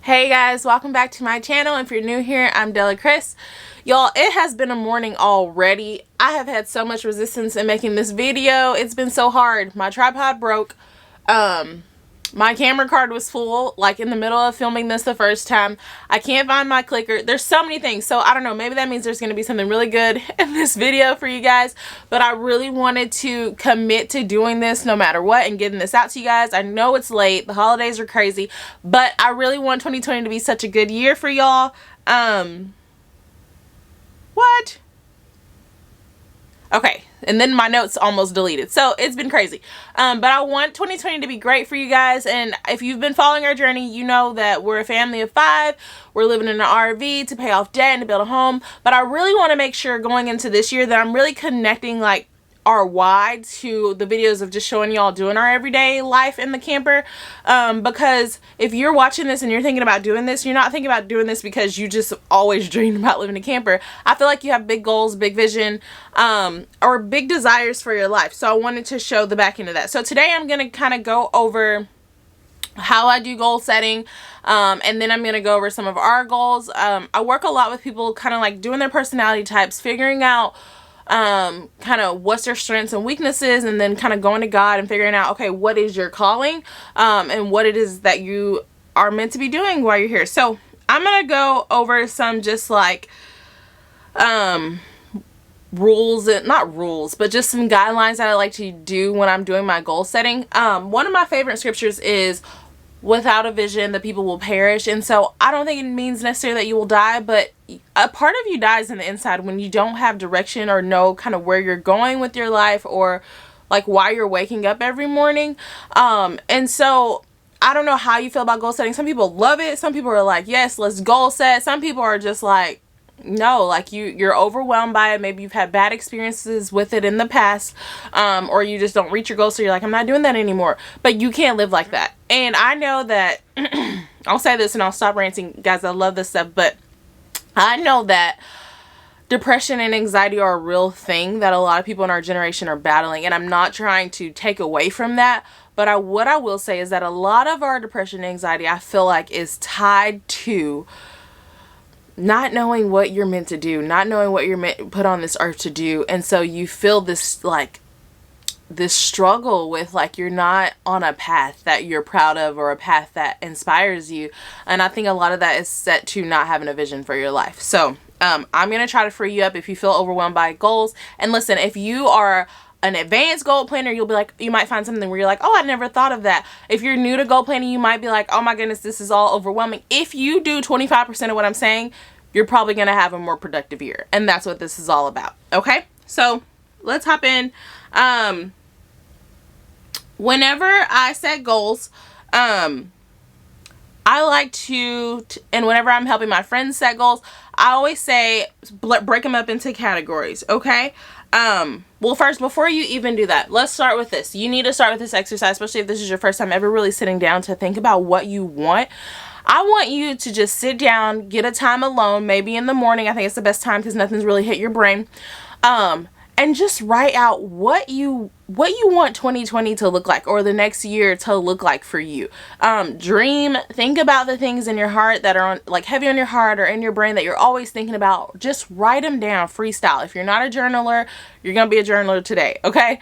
Hey guys, welcome back to my channel. If you're new here, I'm Dela Criss. Y'all, it has been a morning already. I have had so much resistance in making this video. It's been so hard. My tripod broke. My camera card was full, like in the middle of filming this the first time. I can't find my clicker. There's so many things. So I don't know, maybe that means there's going to be something really good in this video for you guys. But I really wanted to commit to doing this no matter what and getting this out to you guys. I know it's late. The holidays are crazy. But I really want 2020 to be such a good year for y'all. What? Okay, and then my notes almost deleted, so it's been crazy. But I want 2020 to be great for you guys, and if you've been following our journey, you know that we're a family of 5. We're living in an RV to pay off debt and to build a home. But I really want to make sure going into this year that I'm really connecting like our why to the videos of just showing y'all doing our everyday life in the camper, because if you're watching this and you're thinking about doing this, you're not thinking about doing this because you just always dreamed about living in a camper. I feel like you have big goals, big vision, or big desires for your life. So I wanted to show the back end of that. So today I'm going to kind of go over how I do goal setting, and then I'm going to go over some of our goals. I work a lot with people kind of like doing their personality types, figuring out kind of what's their strengths and weaknesses, and then kind of going to God and figuring out, okay, what is your calling, and what it is that you are meant to be doing while you're here. So I'm going to go over some just like rules, and not rules, but just some guidelines that I like to do when I'm doing my goal setting. One of my favorite scriptures is, without a vision, the people will perish. And so I don't think it means necessarily that you will die, but a part of you dies in the inside when you don't have direction or know kind of where you're going with your life, or like why you're waking up every morning. And so I don't know how you feel about goal setting. Some people love it. Some people are like, yes, let's goal set. Some people are just like, no, like you're overwhelmed by it. Maybe you've had bad experiences with it in the past, or you just don't reach your goals, so you're like, I'm not doing that anymore. But you can't live like that. And I know that I'll say this and I'll stop ranting, guys. I love this stuff, but I know that depression and anxiety are a real thing that a lot of people in our generation are battling, and I'm not trying to take away from that. But what I will say is that a lot of our depression and anxiety, I feel like, is tied to not knowing what you're meant to do, not knowing what you're put on this earth to do. And so you feel this like this struggle with like you're not on a path that you're proud of or a path that inspires you. And I think a lot of that is set to not having a vision for your life. So I'm going to try to free you up if you feel overwhelmed by goals. And listen, if you are an advanced goal planner, you'll be like, you might find something where you're like, oh, I never thought of that. If you're new to goal planning, you might be like, oh my goodness, this is all overwhelming. If you do 25% of what I'm saying, you're probably going to have a more productive year. And that's what this is all about. Okay. So let's hop in. Whenever I set goals, I like to, and whenever I'm helping my friends set goals, I always say, break them up into categories. Okay. Well, first, before you even do that, let's start with this. You need to start with this exercise, especially if this is your first time ever really sitting down to think about what you want. I want you to just sit down, get a time alone, maybe in the morning. I think it's the best time because nothing's really hit your brain. And just write out what you want 2020 to look like, or the next year to look like for you. Dream, think about the things in your heart that are on, like heavy on your heart or in your brain that you're always thinking about. Just write them down, freestyle. If you're not a journaler, you're going to be a journaler today. Okay.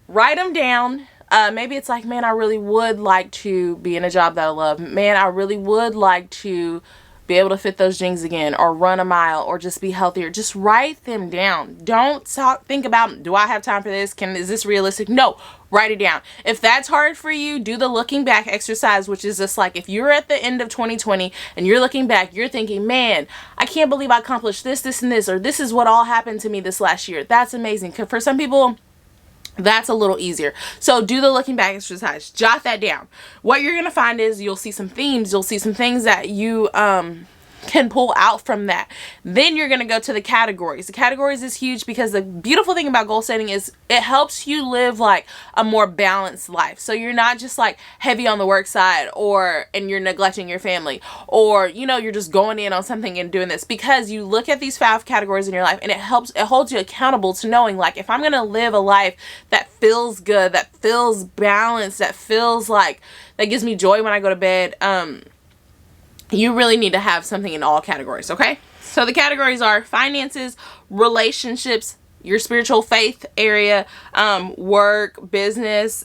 Write them down. Maybe it's like, man, I really would like to be in a job that I love. Man, I really would like to be able to fit those jeans again, or run a mile, or just be healthier. Just write them down. Don't think about, do I have time for this? Is this realistic? No, write it down. If that's hard for you, do the looking back exercise, which is just like, if you're at the end of 2020 and you're looking back, you're thinking, man, I can't believe I accomplished this, this, and this, or this is what all happened to me this last year. That's amazing. 'Cause for some people, that's a little easier. So do the looking back exercise. Jot that down. What you're going to find is you'll see some themes. You'll see some things that you can pull out from that. Then you're going to go to the categories. The categories is huge because the beautiful thing about goal setting is it helps you live like a more balanced life. So you're not just like heavy on the work side, and you're neglecting your family, or, you know, you're just going in on something and doing this, because you look at these 5 categories in your life, and it holds you accountable to knowing, like, if I'm going to live a life that feels good, that feels balanced, that feels like, that gives me joy when I go to bed, you really need to have something in all categories, okay? So the categories are finances, relationships, your spiritual faith area, work, business,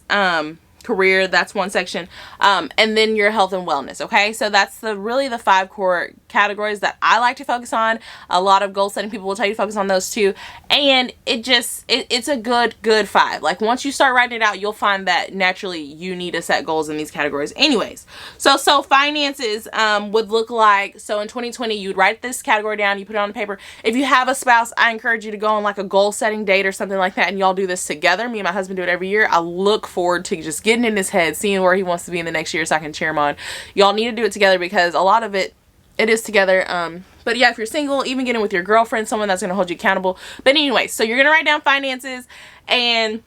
career, that's one section, and then your health and wellness, okay? So that's really the 5 core categories that I like to focus on. A lot of goal setting people will tell you to focus on those too, and it's a good 5. Like, once you start writing it out, you'll find that naturally you need to set goals in these categories anyways. So finances would look like, so in 2020 you'd write this category down, you put it on paper. If you have a spouse, I encourage you to go on like a goal setting date or something like that, and y'all do this together. Me and my husband do it every year. I look forward to just getting in his head, seeing where he wants to be in the next year so I can cheer him on. Y'all need to do it together because a lot of it is together. But yeah, if you're single, even getting with your girlfriend, someone that's going to hold you accountable. But anyway, so you're going to write down finances, and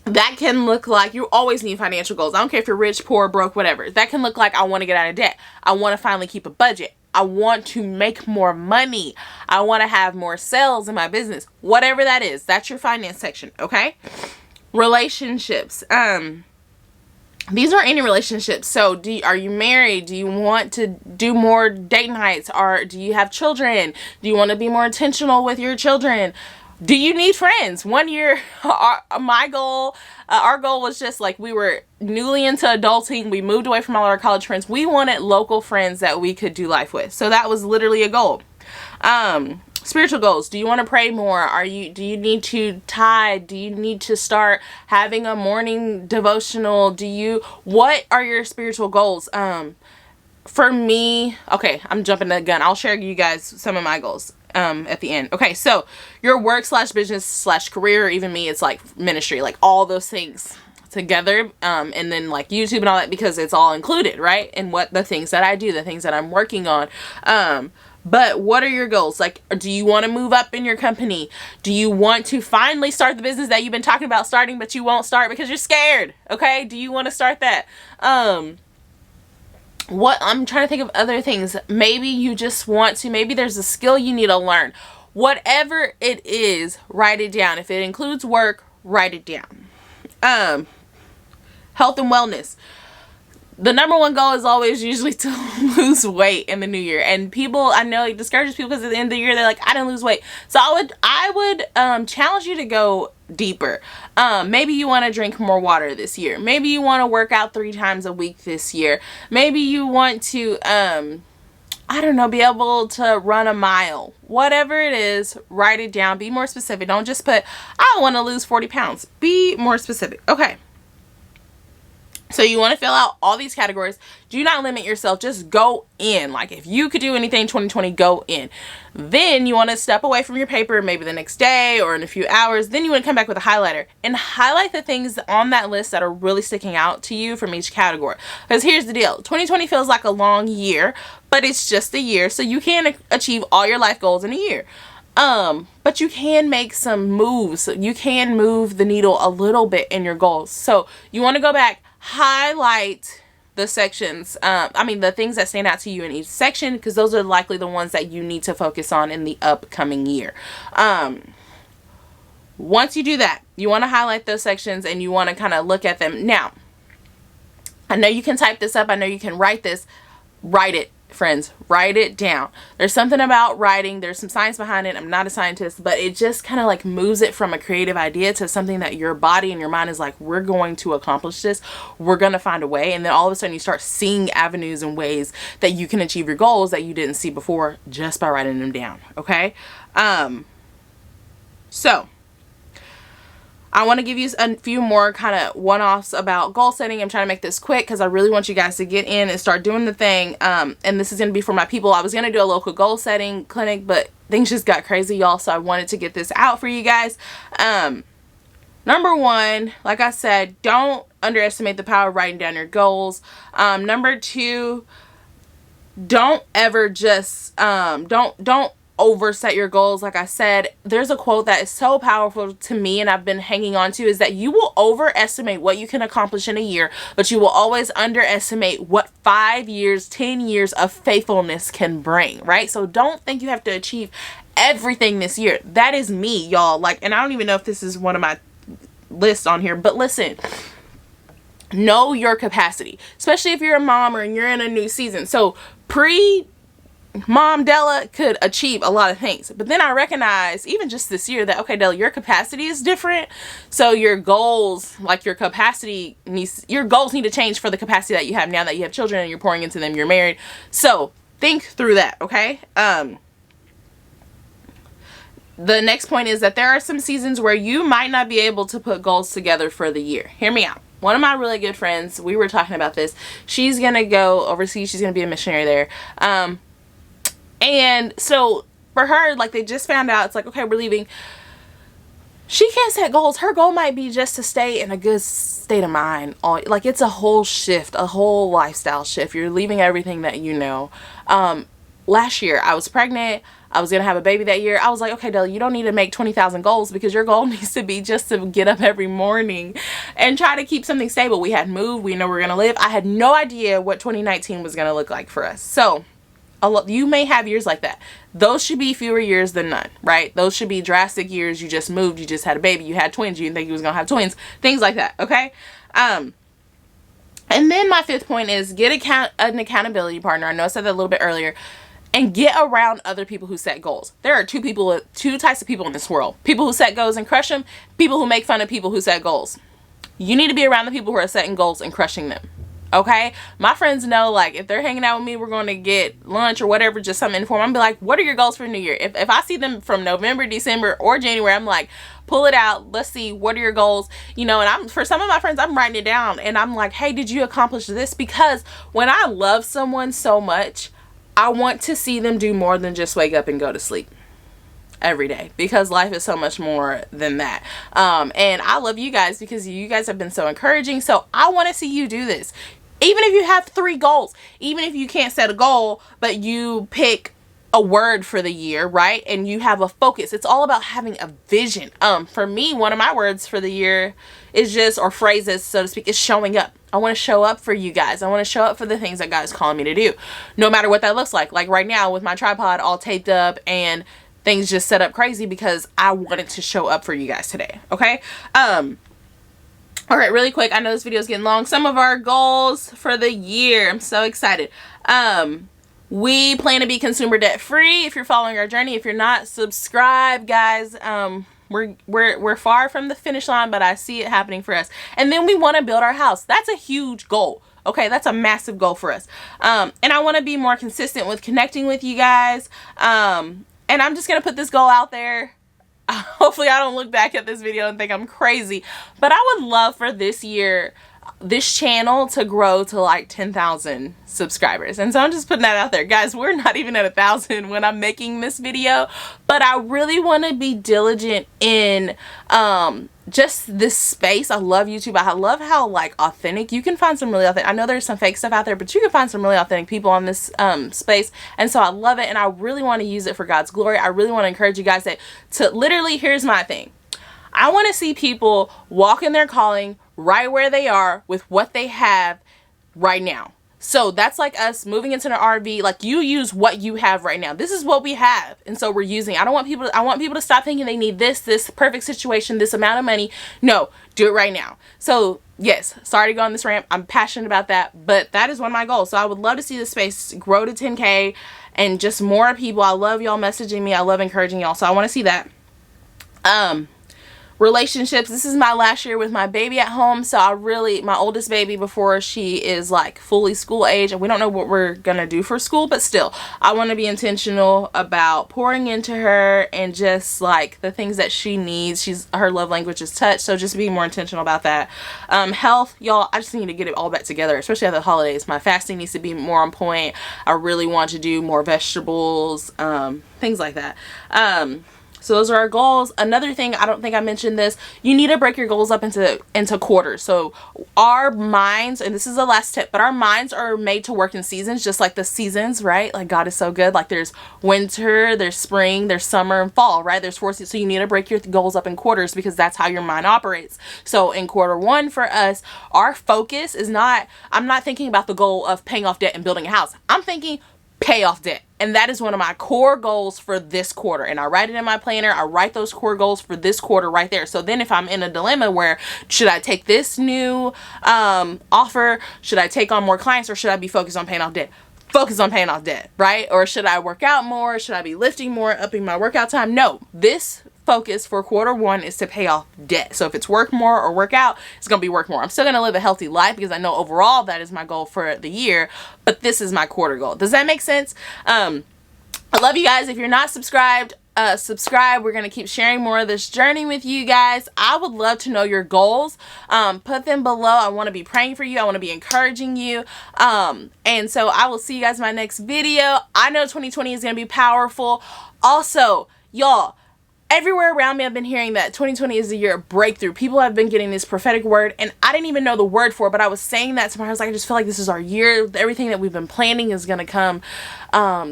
that can look like, you always need financial goals. I don't care if you're rich, poor, broke, whatever. That can look like, I want to get out of debt. I want to finally keep a budget. I want to make more money. I want to have more sales in my business. Whatever that is, that's your finance section, okay? Relationships. These are any relationships. So are you married? Do you want to do more date nights? Or do you have children? Do you want to be more intentional with your children? Do you need friends? One year, our goal was just like, we were newly into adulting. We moved away from all our college friends. We wanted local friends that we could do life with. So that was literally a goal. Spiritual goals. Do you want to pray more? Do you need to tithe? Do you need to start having a morning devotional? What are your spiritual goals? For me, okay, I'm jumping the gun. I'll share you guys some of my goals at the end. Okay, so your work / business / career, or even me, it's like ministry, like all those things together, and then like YouTube and all that, because it's all included, right? And what the things that I do, the things that I'm working on. But what are your goals? Like, do you want to move up in your company? Do you want to finally start the business that you've been talking about starting, but you won't start because you're scared? Okay, do you want to start that? What I'm trying to think of other things. Maybe you just want to, maybe there's a skill you need to learn. Whatever it is, write it down. If it includes work, write it down. Health and wellness. The number one goal is always usually to lose weight in the new year. And people, I know it discourages people because at the end of the year, they're like, I didn't lose weight. So I would challenge you to go deeper. Maybe you want to drink more water this year. Maybe you want to work out 3 times a week this year. Maybe you want to, I don't know, be able to run a mile. Whatever it is, write it down. Be more specific. Don't just put, I want to lose 40 pounds. Be more specific. Okay. So you want to fill out all these categories. Do not limit yourself. Just go in. Like, if you could do anything 2020, go in. Then you want to step away from your paper maybe the next day or in a few hours. Then you want to come back with a highlighter and highlight the things on that list that are really sticking out to you from each category. Because here's the deal. 2020 feels like a long year, but it's just a year. So you can't achieve all your life goals in a year. But you can make some moves. You can move the needle a little bit in your goals. So you want to go back, highlight the sections, the things that stand out to you in each section, because those are likely the ones that you need to focus on in the upcoming year. Once you do that, you want to highlight those sections and you want to kind of look at them. Now, I know you can type this up. I know you can write this. Write it, friends. Write it down. There's something about writing. There's some science behind it. I'm not a scientist, but it just kind of like moves it from a creative idea to something that your body and your mind is like, we're going to accomplish this. We're going to find a way. And then all of a sudden you start seeing avenues and ways that you can achieve your goals that you didn't see before just by writing them down. Okay. So I want to give you a few more kind of one-offs about goal setting. I'm trying to make this quick because I really want you guys to get in and start doing the thing. And this is going to be for my people. I was going to do a local goal setting clinic, but things just got crazy, y'all. So I wanted to get this out for you guys. Number one, like I said, don't underestimate the power of writing down your goals. Number two, don't ever just, don't overset your goals. Like I said, there's a quote that is so powerful to me and I've been hanging on to, is that you will overestimate what you can accomplish in a year, but you will always underestimate what 5 years, 10 years of faithfulness can bring, right? So don't think you have to achieve everything this year. That is me, y'all. Like, and I don't even know if this is one of my lists on here, but listen, know your capacity, especially if you're a mom or you're in a new season. So pre-mom Dela could achieve a lot of things, but then I recognize even just this year that, okay, Dela, your capacity is different. So your goals, like your goals need to change for the capacity that you have now that you have children and you're pouring into them, you're married. So think through that. Okay. The next point is that there are some seasons where you might not be able to put goals together for the year. Hear me out. One of my really good friends, we were talking about this. She's going to go overseas. She's going to be a missionary there. And so for her, like, they just found out, it's like, okay, we're leaving. She can't set goals. Her goal might be just to stay in a good state of mind. Like, it's a whole shift, a whole lifestyle shift. You're leaving everything that you know. Last year, I was pregnant. I was going to have a baby that year. I was like, okay, Dela, you don't need to make 20,000 goals, because your goal needs to be just to get up every morning and try to keep something stable. We had moved. We know we're going to live. I had no idea what 2019 was going to look like for us. So you may have years like that. Those should be fewer years than none, right? Those should be drastic years. You just moved. You just had a baby. You had twins. You didn't think you was going to have twins. Things like that, okay? And then my fifth point is get an accountability partner. I know I said that a little bit earlier. And get around other people who set goals. There are two types of people in this world. People who set goals and crush them. People who make fun of people who set goals. You need to be around the people who are setting goals and crushing them. Okay? My friends know, like, if they're hanging out with me, we're going to get lunch or whatever, just something informal. I'm going to be like, what are your goals for New Year? If I see them from November, December, or January, I'm like, pull it out. Let's see, what are your goals? You know, and for some of my friends, I'm writing it down. And I'm like, hey, did you accomplish this? Because when I love someone so much, I want to see them do more than just wake up and go to sleep every day, because life is so much more than that. And I love you guys because you guys have been so encouraging. So I want to see you do this. Even if you have 3 goals, even if you can't set a goal, but you pick a word for the year, right? And you have a focus. It's all about having a vision. For me, one of my words for the year is just, or phrases, so to speak, is showing up. I want to show up for you guys. I want to show up for the things that God is calling me to do, no matter what that looks like. Like right now with my tripod all taped up and things just set up crazy, because I wanted to show up for you guys today. Okay. All right, really quick. I know this video is getting long. Some of our goals for the year. I'm so excited. We plan to be consumer debt free. If you're following our journey, if you're not, subscribe, guys. We're far from the finish line, but I see it happening for us. And then we want to build our house. That's a huge goal. Okay, that's a massive goal for us. And I want to be more consistent with connecting with you guys. And I'm just gonna put this goal out there. Hopefully I don't look back at this video and think I'm crazy, but I would love for this year, this channel to grow to like 10,000 subscribers. And so I'm just putting that out there. Guys, we're not even at 1,000 when I'm making this video, but I really want to be diligent in just this space. I love YouTube. I love how like authentic you can find. Some really authentic. I know there's some fake stuff out there, but you can find some really authentic people on this space. And so I love it, and I really want to use it for God's glory. I really want to encourage you guys to literally, here's my thing. I want to see people walk in their calling right where they are with what they have right now. So that's like us moving into an RV. Like, you use what you have right now. This is what we have, and so we're using it. I want people to stop thinking they need this perfect situation, this amount of money. No, do it right now. So yes, sorry to go on this rant. I'm passionate about that, but that is one of my goals. So I would love to see this space grow to 10K and just more people. I love y'all messaging me. I love encouraging y'all. So I want to see that. Relationships. This is my last year with my baby at home. So my oldest baby, before she is like fully school age, and we don't know what we're going to do for school, but still, I want to be intentional about pouring into her and just like the things that she needs. Her love language is touch. So just being more intentional about that. Health, y'all, I just need to get it all back together, especially after the holidays. My fasting needs to be more on point. I really want to do more vegetables, things like that. So those are our goals. Another thing, I don't think I mentioned this, you need to break your goals up into quarters. So our minds, and this is the last tip, but our minds are made to work in seasons, just like the seasons, right? Like, God is so good. Like, there's winter, there's spring, there's summer and fall, right? There's 4 seasons. So you need to break your goals up in quarters, because that's how your mind operates. So in quarter 1 for us, our focus is not, I'm not thinking about the goal of paying off debt and building a house. I'm thinking pay off debt. And that is one of my core goals for this quarter. And I write it in my planner. I write those core goals for this quarter right there. So then if I'm in a dilemma where should I take this new offer, should I take on more clients, or should I be focused on paying off debt? Focus on paying off debt, right? Or should I work out more? Should I be lifting more, upping my workout time? No, this focus for quarter one is to pay off debt. So if it's work more or work out, it's going to be work more. I'm still going to live a healthy life because I know overall that is my goal for the year, but this is my quarter goal. Does that make sense? I love you guys. If you're not subscribed, subscribe. We're going to keep sharing more of this journey with you guys. I would love to know your goals. Put them below. I want to be praying for you. I want to be encouraging you. And so I will see you guys in my next video. I know 2020 is going to be powerful. Also, y'all, everywhere around me, I've been hearing that 2020 is the year of breakthrough. People have been getting this prophetic word, and I didn't even know the word for it, but I was saying that to my husband. I just feel like this is our year. Everything that we've been planning is going to come,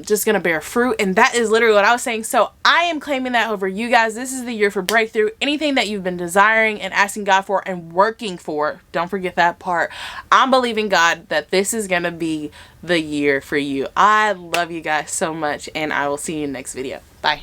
just going to bear fruit, and that is literally what I was saying. So I am claiming that over you guys. This is the year for breakthrough. Anything that you've been desiring and asking God for and working for, don't forget that part. I'm believing God that this is going to be the year for you. I love you guys so much, and I will see you in the next video. Bye.